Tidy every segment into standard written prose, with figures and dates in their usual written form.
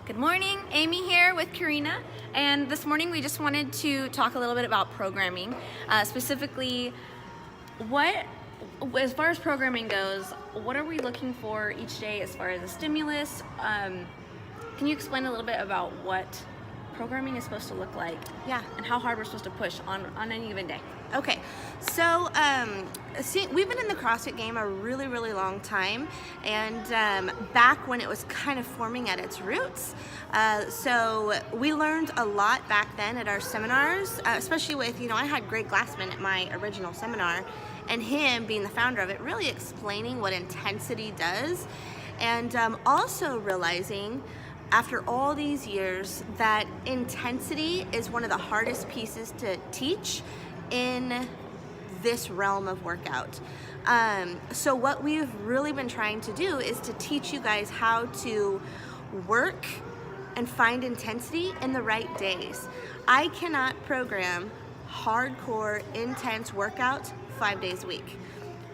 Good morning, Amy here with Karina, and this morning we just wanted to talk a little bit about programming. Specifically, as far as programming goes, what are we looking for each day as far as a stimulus? Can you explain a little bit about what programming is supposed to look like? Yeah. And how hard we're supposed to push on any given day? Okay, so we've been in the CrossFit game a really long time, and back when it was kind of forming at its roots. So we learned a lot back then at our seminars, especially with, I had Greg Glassman at my original seminar, and him being the founder of it, really explaining what intensity does, and also realizing after all these years that intensity is one of the hardest pieces to teach in this realm of workout. So what we've really been trying to do is to teach you guys how to work and find intensity in the right days. I cannot program hardcore, intense workouts 5 days a week.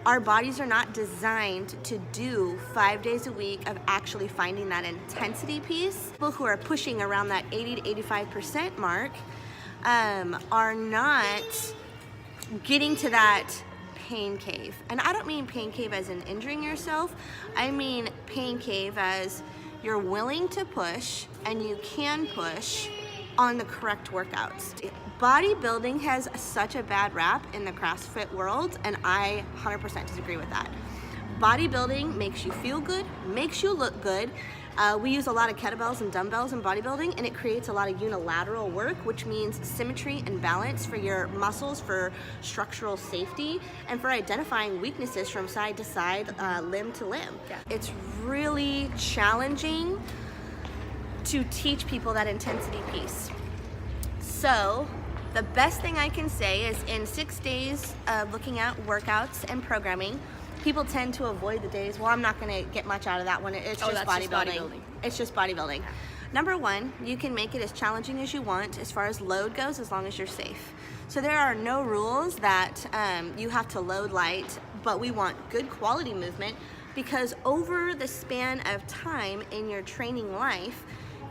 Our bodies are not designed to do 5 days a week of actually finding that intensity piece. People who are pushing around that 80 to 85% mark are not getting to that pain cave. And I don't mean pain cave as in injuring yourself. I mean pain cave as you're willing to push and you can push on the correct workouts. Bodybuilding has such a bad rap in the CrossFit world, and I 100% disagree with that. Bodybuilding makes you feel good, makes you look good. We use a lot of kettlebells and dumbbells in bodybuilding, and it creates a lot of unilateral work, which means symmetry and balance for your muscles, for structural safety, and for identifying weaknesses from side to side, limb to limb. Yeah. It's really challenging to teach people that intensity piece. So the best thing I can say is in 6 days of looking at workouts and programming, people tend to avoid the days, well, I'm not going to get much out of that one. It's just bodybuilding. It's just bodybuilding. Number one, you can make it as challenging as you want as far as load goes, as long as you're safe. So there are no rules that you have to load light, but we want good quality movement, because over the span of time in your training life,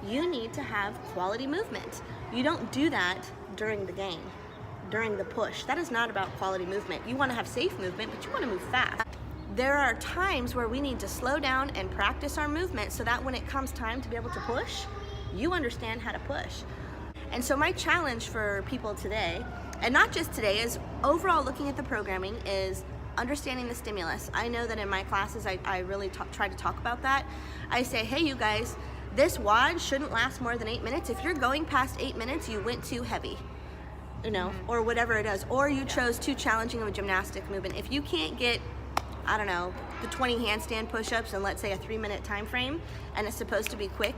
you need to have quality movement. You don't do that during the game, during the push. That is not about quality movement. You want to have safe movement, but you want to move fast. There are times where we need to slow down and practice our movement so that when it comes time to be able to push, you understand how to push. And so my challenge for people today, and not just today, is overall looking at the programming, is understanding the stimulus. I know that in my classes I really try to talk about that. I say, hey, you guys, this WOD shouldn't last more than 8 minutes. If you're going past 8 minutes, you went too heavy, or whatever it is, or you chose too challenging of a gymnastic movement. If you can't get, I don't know, the 20 handstand push-ups in, let's say, a 3-minute time frame, and it's supposed to be quick,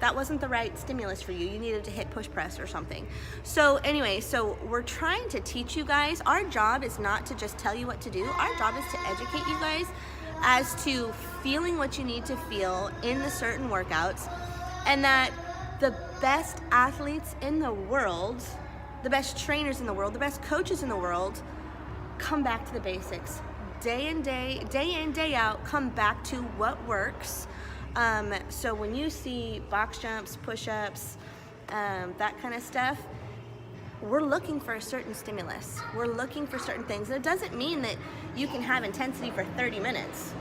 that wasn't the right stimulus for you. You needed to hit push press or something. So anyway, so we're trying to teach you guys. Our job is not to just tell you what to do. Our job is to educate you guys as to feeling what you need to feel in the certain workouts, and that the best athletes in the world, the best trainers in the world, the best coaches in the world come back to the basics. Day in, day out, come back to what works. So when you see box jumps, push-ups, that kind of stuff, we're looking for a certain stimulus. We're looking for certain things. And it doesn't mean that you can have intensity for 30 minutes.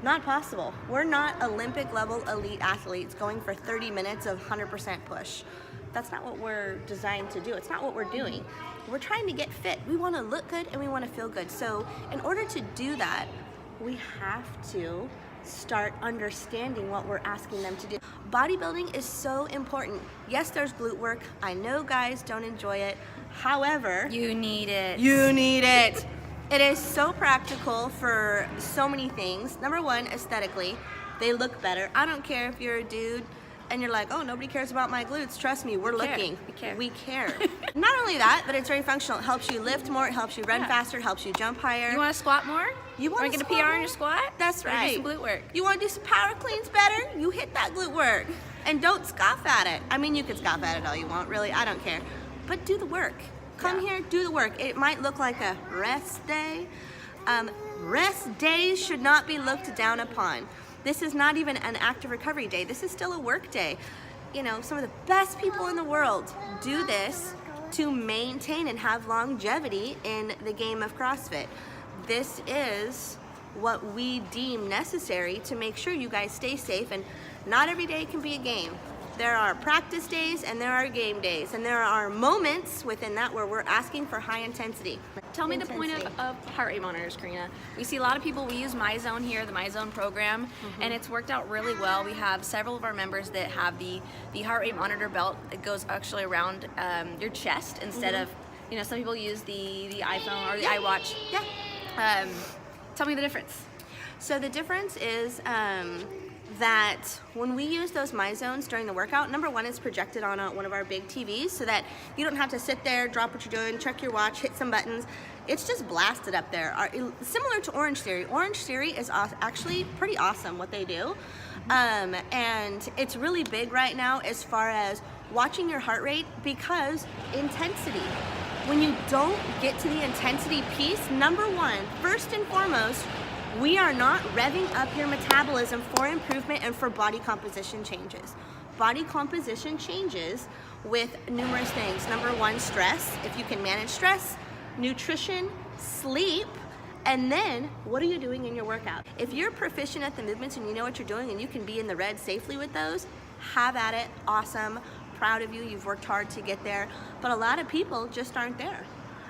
Not possible. We're not Olympic level elite athletes going for 30 minutes of 100% push. That's not what we're designed to do. It's not what we're doing. We're trying to get fit. We want to look good and we want to feel good. So in order to do that, we have to start understanding what we're asking them to do. Bodybuilding is so important. Yes, there's glute work. I know guys don't enjoy it. However, You need it. you need it. It is so practical for so many things. Number one, aesthetically, they look better. I don't care if you're a dude and you're like, oh, nobody cares about my glutes. Trust me, we're looking. We care. Not only that, but it's very functional. It helps you lift more, it helps you run faster, it helps you jump higher. You want to squat more? You want to get a squat PR more? in your squat? That's Or do right. some glute work. You want to do some power cleans better? You hit that glute work. And don't scoff at it. I mean, you can scoff at it all you want, really. I don't care. But do the work. Come here, do the work. It might look like a rest day. Rest days should not be looked down upon. This is not even an active recovery day. This is still a work day. You know, some of the best people in the world do this to maintain and have longevity in the game of CrossFit. This is what we deem necessary to make sure you guys stay safe, and not every day can be a game. There are practice days and there are game days, and there are moments within that where we're asking for high intensity. Tell me the point of heart rate monitors, Karina. We see a lot of people, we use MyZone here, the MyZone program, and it's worked out really well. We have several of our members that have the heart rate monitor belt that goes actually around your chest instead of, you know, some people use the iPhone or the iWatch. Yeah. Tell me the difference. So the difference is that when we use those MyZones during the workout, number one, it's projected on one of our big TVs so that you don't have to sit there, drop what you're doing, check your watch, hit some buttons. It's just blasted up there. Similar to Orange Theory. Orange Theory is actually pretty awesome what they do. And it's really big right now as far as watching your heart rate, because intensity. When you don't get to the intensity piece, number one, first and foremost, we are not revving up your metabolism for improvement and for body composition changes. Body composition changes with numerous things. Number one, stress. If you can manage stress, nutrition, sleep, and then what are you doing in your workout? If you're proficient at the movements and you know what you're doing and you can be in the red safely with those, have at it. Awesome. Proud of you. You've worked hard to get there. But a lot of people just aren't there.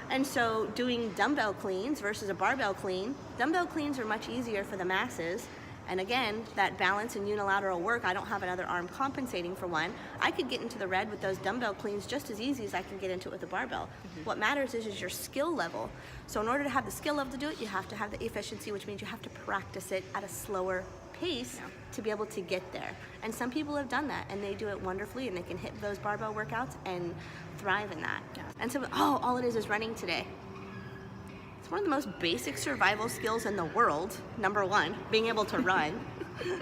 And so doing dumbbell cleans versus a barbell clean, dumbbell cleans are much easier for the masses. And again, that balance and unilateral work, I don't have another arm compensating for one. I could get into the red with those dumbbell cleans just as easy as I can get into it with a barbell. What matters is your skill level. So in order to have the skill level to do it, you have to have the efficiency, which means you have to practice it at a slower pace to be able to get there. And some people have done that and they do it wonderfully, and they can hit those barbell workouts and thrive in that. And so, all it is running today. It's one of the most basic survival skills in the world, number one, being able to run.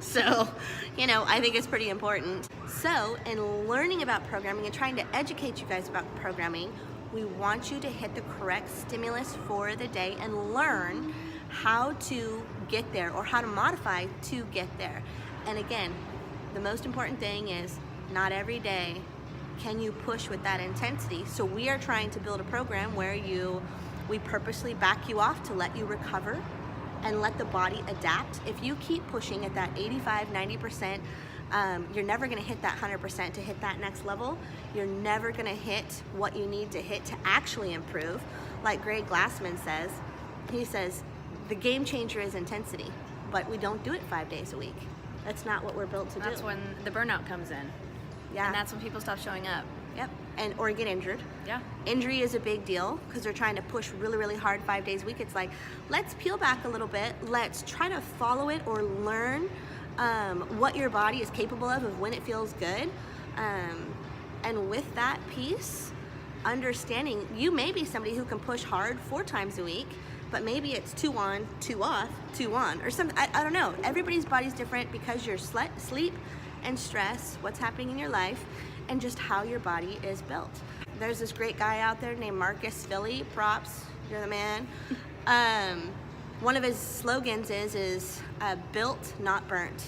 So, you know, I think it's pretty important. So, in learning about programming and trying to educate you guys about programming, we want you to hit the correct stimulus for the day and learn how to get there or how to modify to get there. And again, the most important thing is not every day can you push with that intensity. So we are trying to build a program where we purposely back you off to let you recover and let the body adapt. If you keep pushing at that 85, 90%, you're never gonna hit that 100% to hit that next level. You're never gonna hit what you need to hit to actually improve. Like Greg Glassman says, he says, the game changer is intensity, but we don't do it 5 days a week. That's not what we're built to do. That's when the burnout comes in. Yeah. And that's when people stop showing up. Yep. Or get injured. Yeah. Injury is a big deal because they're trying to push really, really hard 5 days a week. It's like, let's peel back a little bit. Let's try to follow it or learn what your body is capable of when it feels good. And with that piece, understanding you may be somebody who can push hard 4 times a week, but maybe it's 2 on, 2 off, 2 on, or something. I don't know. Everybody's body's different because your sleep and stress, what's happening in your life, and just how your body is built. There's this great guy out there named Marcus Philly. Props, you're the man. One of his slogans is built, not burnt.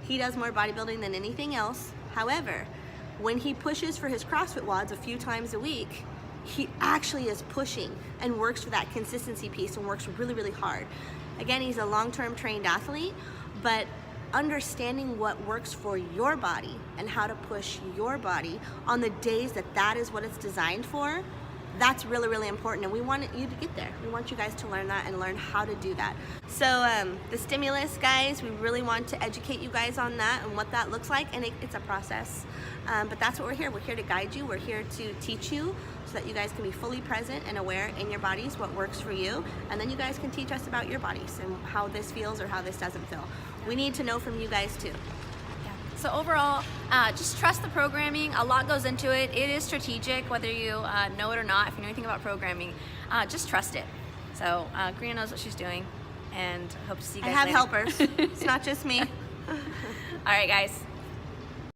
He does more bodybuilding than anything else. However, when he pushes for his CrossFit WODs a few times a week, he actually is pushing and works for that consistency piece and works really, really hard. Again, he's a long-term trained athlete, but understanding what works for your body and how to push your body on the days that is what it's designed for, that's really, really important. And we want you to get there. We want you guys to learn that and learn how to do that. So the stimulus, guys, we really want to educate you guys on that and what that looks like. And it's a process. But that's what we're here. We're here to guide you. We're here to teach you so that you guys can be fully present and aware in your bodies, what works for you. And then you guys can teach us about your bodies and how this feels or how this doesn't feel. We need to know from you guys too. So overall, just trust the programming. A lot goes into it. It is strategic, whether you know it or not. If you know anything about programming, just trust it. So Karina knows what she's doing, and hope to see you guys I have later. helpers. It's not just me. All right, guys.